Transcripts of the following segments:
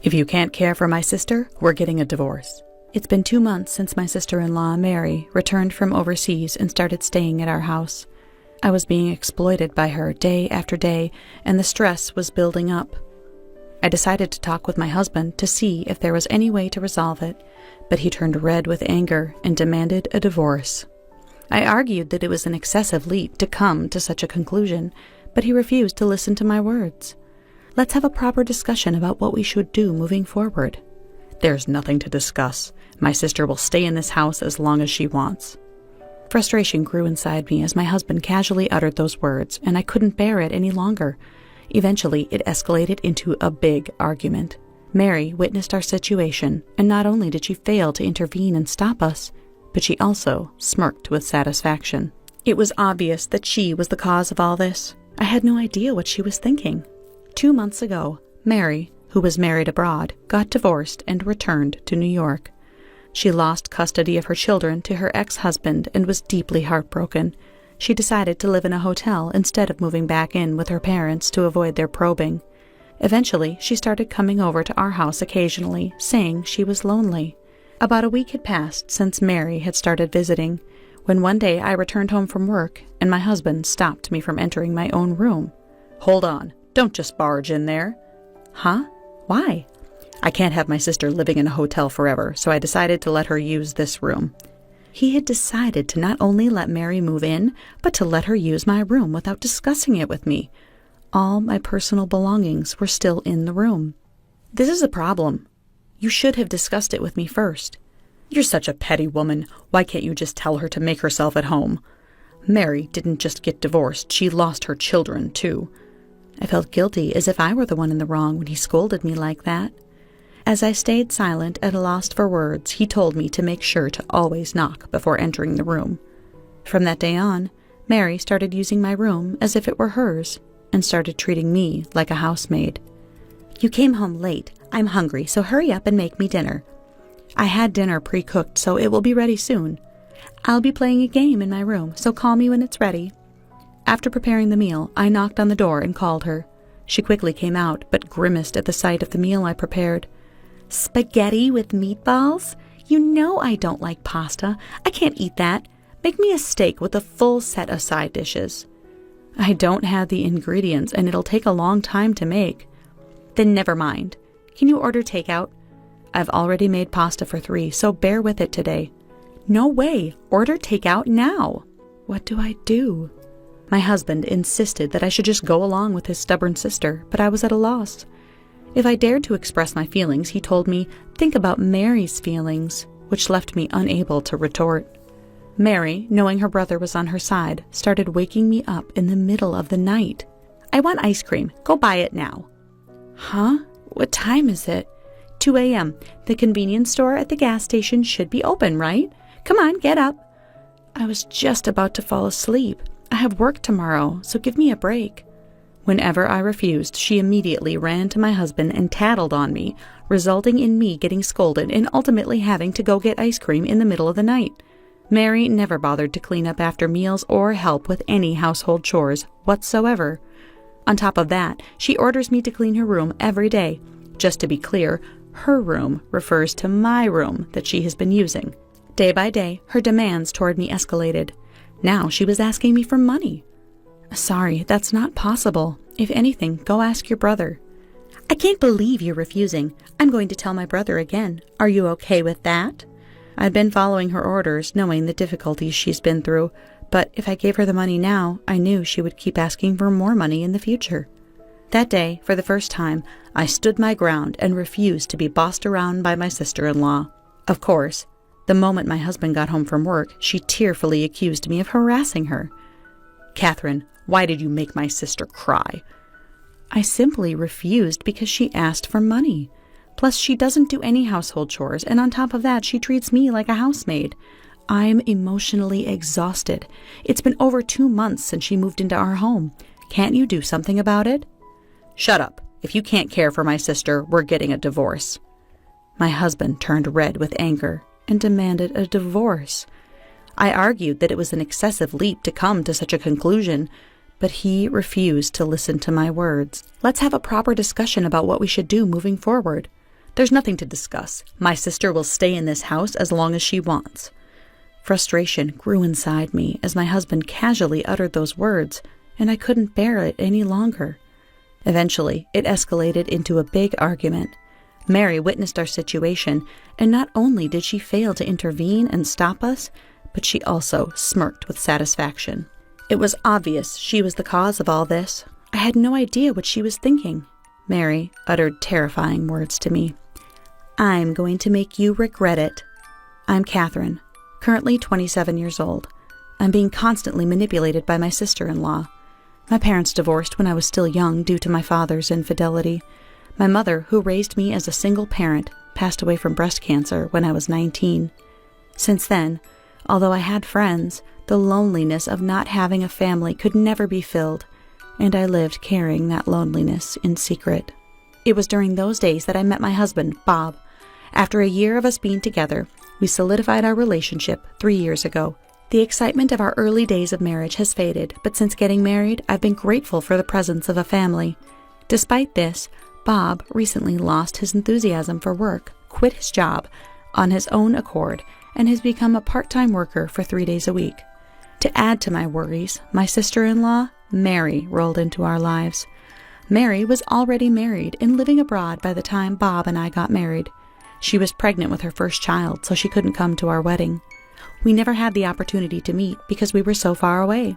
If you can't care for my sister, we're getting a divorce. It's been 2 months since my sister-in-law, Mary, returned from overseas and started staying at our house. I was being exploited by her day after day, and the stress was building up. I decided to talk with my husband to see if there was any way to resolve it, but he turned red with anger and demanded a divorce. I argued that it was an excessive leap to come to such a conclusion, but he refused to listen to my words. Let's have a proper discussion about what we should do moving forward. There's nothing to discuss. My sister will stay in this house as long as she wants. Frustration grew inside me as my husband casually uttered those words, and I couldn't bear it any longer. Eventually, it escalated into a big argument. Mary witnessed our situation, and not only did she fail to intervene and stop us, but she also smirked with satisfaction. It was obvious that she was the cause of all this. I had no idea what she was thinking. 2 months ago, Mary, who was married abroad, got divorced and returned to New York. She lost custody of her children to her ex-husband and was deeply heartbroken. She decided to live in a hotel instead of moving back in with her parents to avoid their probing. Eventually, she started coming over to our house occasionally, saying she was lonely. About a week had passed since Mary had started visiting, when one day I returned home from work and my husband stopped me from entering my own room. "Hold on, don't just barge in there." "Huh? Why?" "I can't have my sister living in a hotel forever, so I decided to let her use this room." He had decided to not only let Mary move in, but to let her use my room without discussing it with me. All my personal belongings were still in the room. "This is a problem. You should have discussed it with me first." "You're such a petty woman. Why can't you just tell her to make herself at home?" "Mary didn't just get divorced, she lost her children, too." I felt guilty, as if I were the one in the wrong when he scolded me like that. As I stayed silent at a loss for words, he told me to make sure to always knock before entering the room. From that day on, Mary started using my room as if it were hers, and started treating me like a housemaid. "You came home late. I'm hungry, so hurry up and make me dinner." "I had dinner pre-cooked, so it will be ready soon." "I'll be playing a game in my room, so call me when it's ready." After preparing the meal, I knocked on the door and called her. She quickly came out, but grimaced at the sight of the meal I prepared. "Spaghetti with meatballs? You know I don't like pasta. I can't eat that. Make me a steak with a full set of side dishes." "I don't have the ingredients, and it'll take a long time to make." "Then never mind. Can you order takeout?" "I've already made pasta for 3, so bear with it today." "No way. Order takeout now." What do I do? My husband insisted that I should just go along with his stubborn sister, but I was at a loss. If I dared to express my feelings, he told me, "Think about Mary's feelings," which left me unable to retort. Mary, knowing her brother was on her side, started waking me up in the middle of the night. "I want ice cream. Go buy it now." "Huh? What time is it?" 2 a.m. The convenience store at the gas station should be open, right? Come on, get up." I was just about to fall asleep. "I have work tomorrow, so give me a break." Whenever I refused, she immediately ran to my husband and tattled on me, resulting in me getting scolded and ultimately having to go get ice cream in the middle of the night. Mary never bothered to clean up after meals or help with any household chores whatsoever. On top of that, she orders me to clean her room every day. Just to be clear, her room refers to my room that she has been using. Day by day, her demands toward me escalated. Now she was asking me for money. "Sorry, that's not possible. If anything, go ask your brother." "I can't believe you're refusing. I'm going to tell my brother again. Are you okay with that?" I'd been following her orders, knowing the difficulties she's been through, but if I gave her the money now, I knew she would keep asking for more money in the future. That day, for the first time, I stood my ground and refused to be bossed around by my sister-in-law. Of course, the moment my husband got home from work, she tearfully accused me of harassing her. "Catherine, why did you make my sister cry?" I simply refused because she asked for money. Plus, she doesn't do any household chores, and on top of that, she treats me like a housemaid. I'm emotionally exhausted. It's been over 2 months since she moved into our home. Can't you do something about it? "Shut up. If you can't care for my sister, we're getting a divorce." My husband turned red with anger and demanded a divorce. I argued that it was an excessive leap to come to such a conclusion, but he refused to listen to my words. Let's have a proper discussion about what we should do moving forward. There's nothing to discuss. My sister will stay in this house as long as she wants." Frustration grew inside me as my husband casually uttered those words, and I couldn't bear it any longer. Eventually, it escalated into a big argument. Mary witnessed our situation, and not only did she fail to intervene and stop us, but she also smirked with satisfaction. It was obvious she was the cause of all this. I had no idea what she was thinking. Mary uttered terrifying words to me. "I'm going to make you regret it. I'm Catherine, currently 27 years old. I'm being constantly manipulated by my sister-in-law. My parents divorced when I was still young due to my father's infidelity. My mother, who raised me as a single parent, passed away from breast cancer when I was 19. Since then, although I had friends, the loneliness of not having a family could never be filled, and I lived carrying that loneliness in secret. It was during those days that I met my husband, Bob. After a year of us being together, we solidified our relationship 3 years ago. The excitement of our early days of marriage has faded, but since getting married, I've been grateful for the presence of a family. Despite this, Bob recently lost his enthusiasm for work, quit his job on his own accord, and has become a part-time worker for 3 days a week. To add to my worries, my sister-in-law, Mary, rolled into our lives. Mary was already married and living abroad by the time Bob and I got married. She was pregnant with her first child, so she couldn't come to our wedding. We never had the opportunity to meet because we were so far away.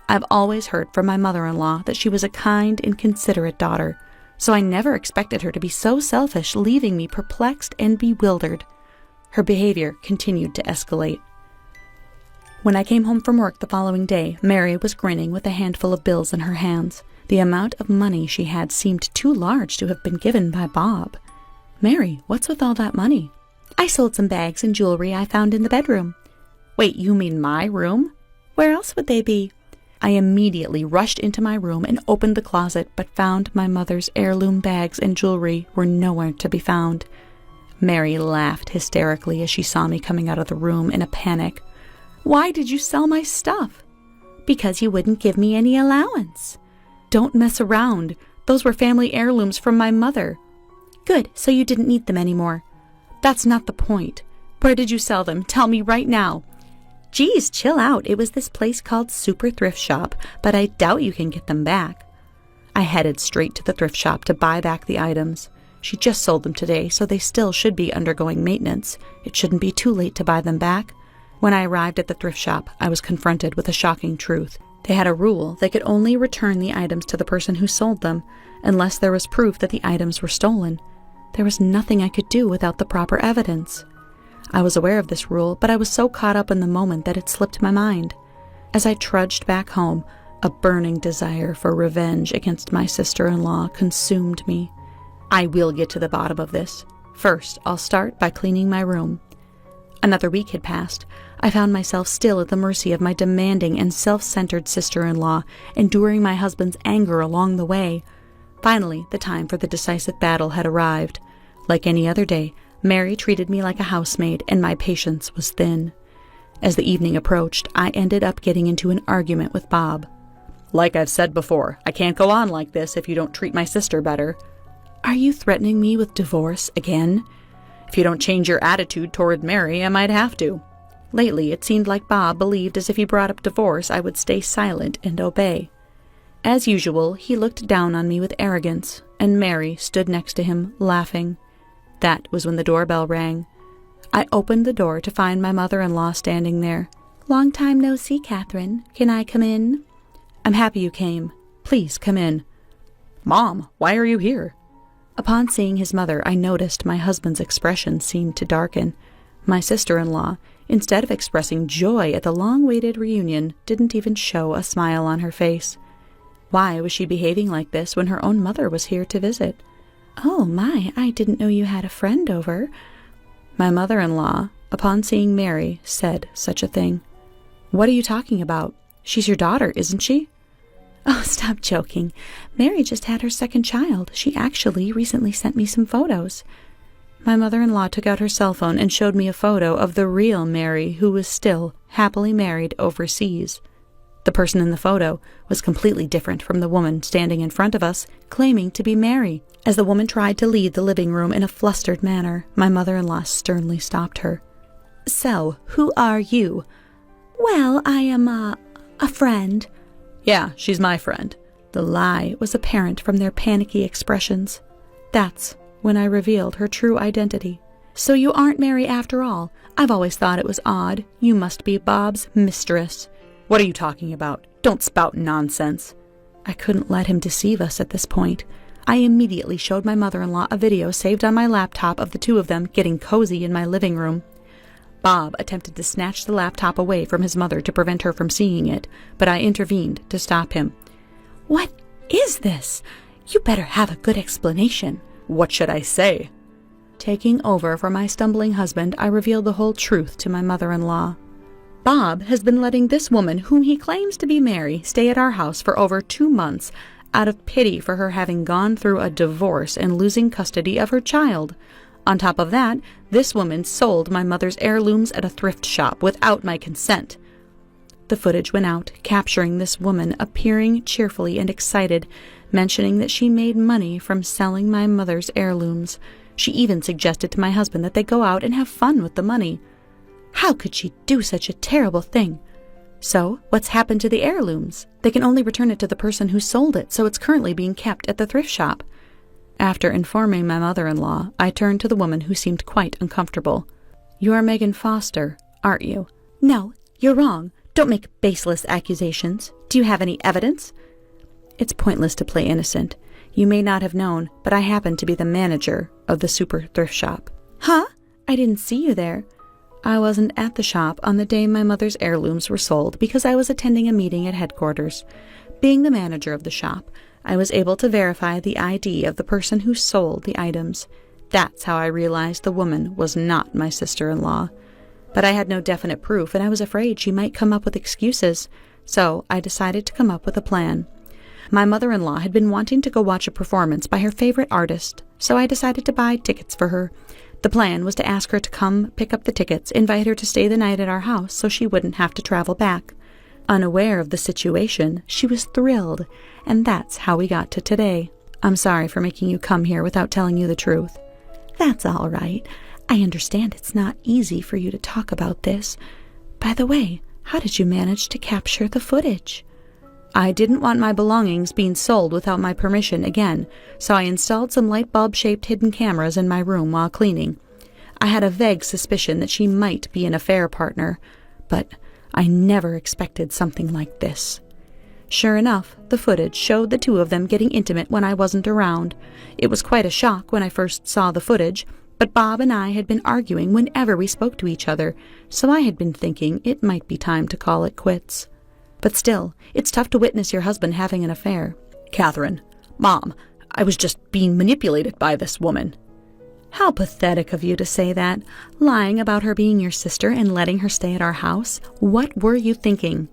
I've always heard from my mother-in-law that she was a kind and considerate daughter, so I never expected her to be so selfish, leaving me perplexed and bewildered. Her behavior continued to escalate. When I came home from work the following day, Mary was grinning with a handful of bills in her hands. The amount of money she had seemed too large to have been given by Bob. "Mary, what's with all that money?" "I sold some bags and jewelry I found in the bedroom." "Wait, you mean my room?" "Where else would they be?" I immediately rushed into my room and opened the closet, but found my mother's heirloom bags and jewelry were nowhere to be found. Mary laughed hysterically as she saw me coming out of the room in a panic. "Why did you sell my stuff?" "Because you wouldn't give me any allowance." "Don't mess around. Those were family heirlooms from my mother." "Good, so you didn't need them anymore." "That's not the point. Where did you sell them? Tell me right now." "Geez, chill out. It was this place called Super Thrift Shop, but I doubt you can get them back." I headed straight to the thrift shop to buy back the items. She just sold them today, so they still should be undergoing maintenance. It shouldn't be too late to buy them back. When I arrived at the thrift shop, I was confronted with a shocking truth. They had a rule they could only return the items to the person who sold them, unless there was proof that the items were stolen. There was nothing I could do without the proper evidence. I was aware of this rule, but I was so caught up in the moment that it slipped my mind. As I trudged back home, a burning desire for revenge against my sister-in-law consumed me. I will get to the bottom of this. First, I'll start by cleaning my room. Another week had passed. I found myself still at the mercy of my demanding and self-centered sister-in-law, enduring my husband's anger along the way. Finally, the time for the decisive battle had arrived. Like any other day, Mary treated me like a housemaid, and my patience was thin. As the evening approached, I ended up getting into an argument with Bob. "Like I've said before, I can't go on like this if you don't treat my sister better." "Are you threatening me with divorce again?" "If you don't change your attitude toward Mary, I might have to." Lately, it seemed like Bob believed as if he brought up divorce, I would stay silent and obey. As usual, he looked down on me with arrogance, and Mary stood next to him, laughing. That was when the doorbell rang. I opened the door to find my mother-in-law standing there. "Long time no see, Catherine. Can I come in?" "I'm happy you came. Please come in." "Mom, why are you here?" Upon seeing his mother, I noticed my husband's expression seemed to darken. My sister-in-law, instead of expressing joy at the long-awaited reunion, didn't even show a smile on her face. Why was she behaving like this when her own mother was here to visit? "Oh my, I didn't know you had a friend over." My mother-in-law, upon seeing Mary, said such a thing. "What are you talking about? She's your daughter, isn't she?" "Oh, stop joking. Mary just had her second child. She actually recently sent me some photos." My mother-in-law took out her cell phone and showed me a photo of the real Mary, who was still happily married overseas. The person in the photo was completely different from the woman standing in front of us, claiming to be Mary. As the woman tried to leave the living room in a flustered manner, my mother-in-law sternly stopped her. "So, who are you?" "Well, I am a friend." "Yeah, she's my friend." The lie was apparent from their panicky expressions. That's when I revealed her true identity. "So you aren't Mary after all. I've always thought it was odd. You must be Bob's mistress." "What are you talking about? Don't spout nonsense." I couldn't let him deceive us at this point. I immediately showed my mother-in-law a video saved on my laptop of the two of them getting cozy in my living room. Bob attempted to snatch the laptop away from his mother to prevent her from seeing it, but I intervened to stop him. "What is this? You better have a good explanation." "What should I say?" Taking over for my stumbling husband, I revealed the whole truth to my mother-in-law. "Bob has been letting this woman, whom he claims to be Mary, stay at our house for over 2 months, out of pity for her having gone through a divorce and losing custody of her child. On top of that, this woman sold my mother's heirlooms at a thrift shop without my consent." The footage went out, capturing this woman appearing cheerfully and excited, mentioning that she made money from selling my mother's heirlooms. She even suggested to my husband that they go out and have fun with the money. How could she do such a terrible thing? "So, what's happened to the heirlooms?" "They can only return it to the person who sold it, so it's currently being kept at the thrift shop." After informing my mother-in-law, I turned to the woman who seemed quite uncomfortable. "You are Megan Foster, aren't you?" "No, you're wrong. Don't make baseless accusations. Do you have any evidence?" It's pointless to play innocent. You may not have known, but I happen to be the manager of the super thrift shop. "Huh? I didn't see you there." I wasn't at the shop on the day my mother's heirlooms were sold because I was attending a meeting at headquarters. Being the manager of the shop, I was able to verify the ID of the person who sold the items. That's how I realized the woman was not my sister-in-law. But I had no definite proof, and I was afraid she might come up with excuses, so I decided to come up with a plan. My mother-in-law had been wanting to go watch a performance by her favorite artist, so I decided to buy tickets for her. The plan was to ask her to come pick up the tickets, invite her to stay the night at our house so she wouldn't have to travel back. Unaware of the situation, she was thrilled, and that's how we got to today. I'm sorry for making you come here without telling you the truth. That's all right. I understand it's not easy for you to talk about this. By the way, how did you manage to capture the footage? I didn't want my belongings being sold without my permission again, so I installed some light bulb-shaped hidden cameras in my room while cleaning. I had a vague suspicion that she might be an affair partner, but I never expected something like this. Sure enough, the footage showed the two of them getting intimate when I wasn't around. It was quite a shock when I first saw the footage, but Bob and I had been arguing whenever we spoke to each other, so I had been thinking it might be time to call it quits. But still, it's tough to witness your husband having an affair. "Catherine, Mom, I was just being manipulated by this woman." How pathetic of you to say that, lying about her being your sister and letting her stay at our house. What were you thinking?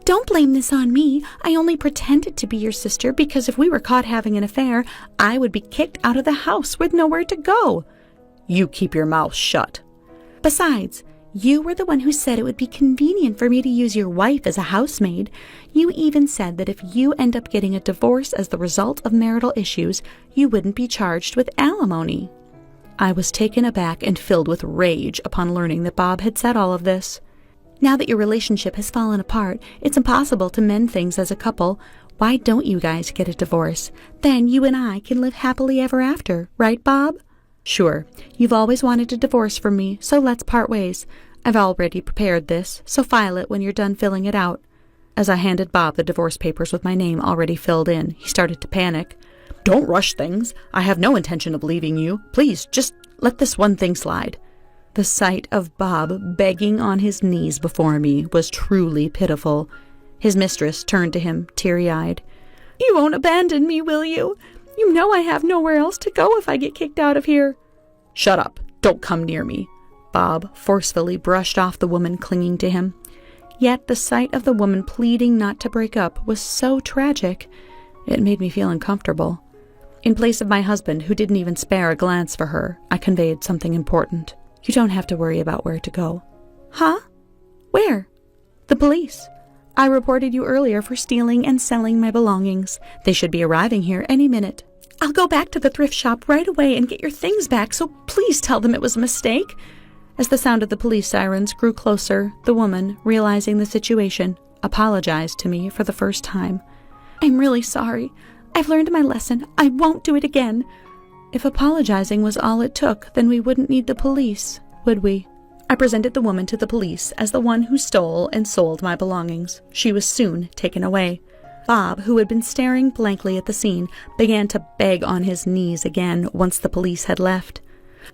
Don't blame this on me. I only pretended to be your sister because if we were caught having an affair, I would be kicked out of the house with nowhere to go. You keep your mouth shut. Besides, you were the one who said it would be convenient for me to use your wife as a housemaid. You even said that if you end up getting a divorce as the result of marital issues, you wouldn't be charged with alimony. I was taken aback and filled with rage upon learning that Bob had said all of this. Now that your relationship has fallen apart, it's impossible to mend things as a couple. Why don't you guys get a divorce? Then you and I can live happily ever after, right, Bob? Sure. You've always wanted a divorce from me, so let's part ways. I've already prepared this, so file it when you're done filling it out. As I handed Bob the divorce papers with my name already filled in, he started to panic. Don't rush things. I have no intention of leaving you. Please, just let this one thing slide. The sight of Bob begging on his knees before me was truly pitiful. His mistress turned to him, teary-eyed. You won't abandon me, will you? You know I have nowhere else to go if I get kicked out of here. Shut up. Don't come near me. Bob forcefully brushed off the woman clinging to him. Yet the sight of the woman pleading not to break up was so tragic, it made me feel uncomfortable. In place of my husband, who didn't even spare a glance for her, I conveyed something important. You don't have to worry about where to go. Huh? Where? The police. I reported you earlier for stealing and selling my belongings. They should be arriving here any minute. I'll go back to the thrift shop right away and get your things back, so please tell them it was a mistake." As the sound of the police sirens grew closer, the woman, realizing the situation, apologized to me for the first time. "I'm really sorry. I've learned my lesson. I won't do it again." If apologizing was all it took, then we wouldn't need the police, would we? I presented the woman to the police as the one who stole and sold my belongings. She was soon taken away. Bob, who had been staring blankly at the scene, began to beg on his knees again once the police had left.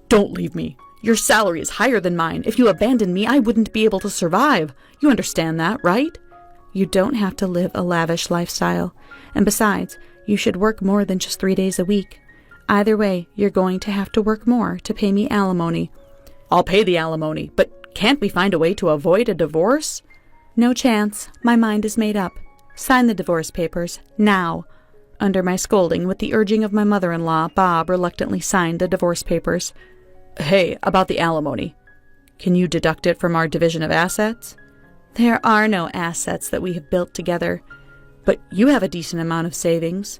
"Don't leave me. Your salary is higher than mine. If you abandoned me, I wouldn't be able to survive. You understand that, right?" You don't have to live a lavish lifestyle. And besides, you should work more than just 3 days a week. Either way, you're going to have to work more to pay me alimony. "I'll pay the alimony, but can't we find a way to avoid a divorce?" "No chance. My mind is made up. Sign the divorce papers, now." Under my scolding, with the urging of my mother-in-law, Bob reluctantly signed the divorce papers. "Hey, about the alimony. Can you deduct it from our division of assets?" "There are no assets that we have built together." "But you have a decent amount of savings."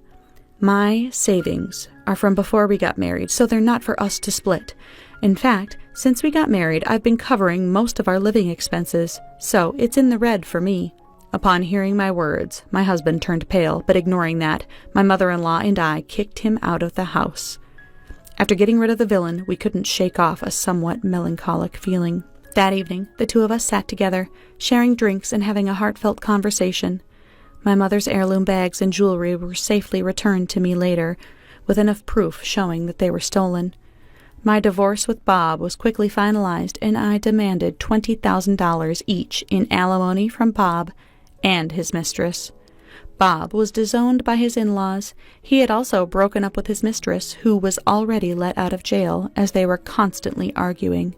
"My savings are from before we got married, so they're not for us to split. In fact, since we got married, I've been covering most of our living expenses, so it's in the red for me." Upon hearing my words, my husband turned pale, but ignoring that, my mother-in-law and I kicked him out of the house. After getting rid of the villain, we couldn't shake off a somewhat melancholic feeling. That evening, the two of us sat together, sharing drinks and having a heartfelt conversation. My mother's heirloom bags and jewelry were safely returned to me later, with enough proof showing that they were stolen. My divorce with Bob was quickly finalized, and I demanded $20,000 each in alimony from Bob and his mistress. Bob was disowned by his in-laws. He had also broken up with his mistress, who was already let out of jail, as they were constantly arguing.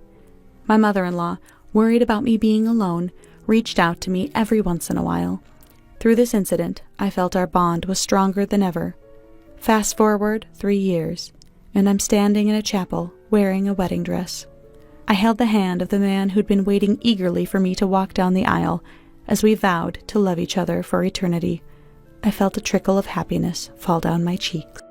My mother-in-law, worried about me being alone, reached out to me every once in a while. Through this incident, I felt our bond was stronger than ever. Fast forward 3 years, and I'm standing in a chapel wearing a wedding dress. I held the hand of the man who'd been waiting eagerly for me to walk down the aisle as we vowed to love each other for eternity. I felt a trickle of happiness fall down my cheeks.